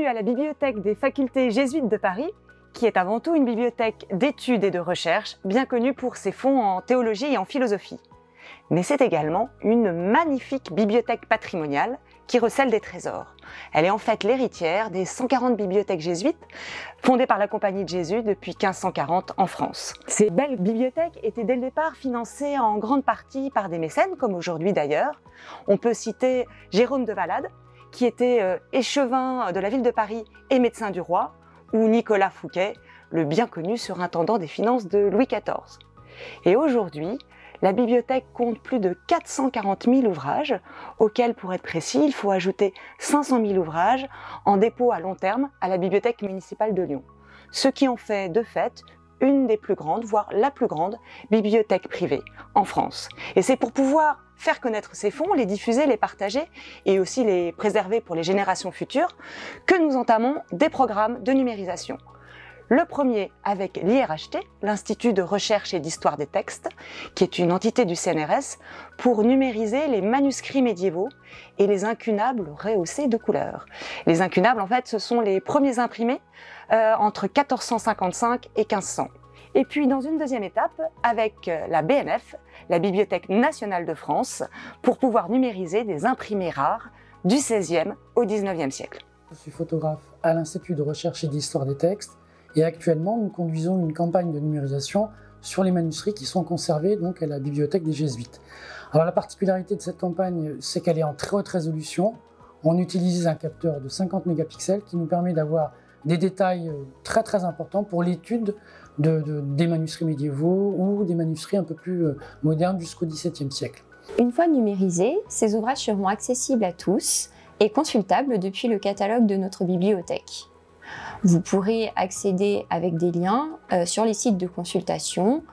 à la bibliothèque des facultés jésuites de Paris, qui est avant tout une bibliothèque d'études et de recherche, bien connue pour ses fonds en théologie et en philosophie. Mais c'est également une magnifique bibliothèque patrimoniale qui recèle des trésors. Elle est en fait l'héritière des 140 bibliothèques jésuites fondées par la Compagnie de Jésus depuis 1540 en France. Ces belles bibliothèques étaient dès le départ financées en grande partie par des mécènes, comme aujourd'hui d'ailleurs. On peut citer Jérôme de Valade, qui était échevin de la ville de Paris et médecin du roi, ou Nicolas Fouquet, le bien connu surintendant des finances de Louis XIV. Et aujourd'hui, la bibliothèque compte plus de 440 000 ouvrages, auxquels, pour être précis, il faut ajouter 500 000 ouvrages en dépôt à long terme à la bibliothèque municipale de Lyon. Ce qui en fait, de fait, une des plus grandes, voire la plus grande, bibliothèque privée en France. Et c'est pour pouvoir faire connaître ces fonds, les diffuser, les partager et aussi les préserver pour les générations futures, que nous entamons des programmes de numérisation. Le premier avec l'IRHT, l'Institut de recherche et d'histoire des textes, qui est une entité du CNRS, pour numériser les manuscrits médiévaux et les incunables rehaussés de couleur. Les incunables, en fait, ce sont les premiers imprimés entre 1455 et 1500. Et puis, dans une deuxième étape, avec la BNF, la Bibliothèque nationale de France, pour pouvoir numériser des imprimés rares du XVIe au XIXe siècle. Je suis photographe à l'Institut de recherche et d'histoire des textes. Et actuellement, nous conduisons une campagne de numérisation sur les manuscrits qui sont conservés donc à la bibliothèque des Jésuites. Alors la particularité de cette campagne, c'est qu'elle est en très haute résolution. On utilise un capteur de 50 mégapixels qui nous permet d'avoir des détails très importants pour l'étude des manuscrits médiévaux ou des manuscrits un peu plus modernes jusqu'au XVIIe siècle. Une fois numérisés, ces ouvrages seront accessibles à tous et consultables depuis le catalogue de notre bibliothèque. Vous pourrez accéder avec des liens sur les sites de consultation,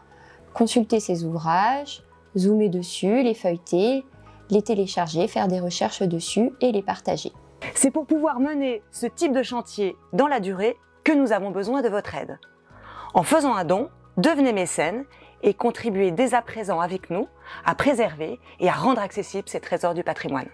consulter ces ouvrages, zoomer dessus, les feuilleter, les télécharger, faire des recherches dessus et les partager. C'est pour pouvoir mener ce type de chantier dans la durée que nous avons besoin de votre aide. En faisant un don, devenez mécène et contribuez dès à présent avec nous à préserver et à rendre accessibles ces trésors du patrimoine.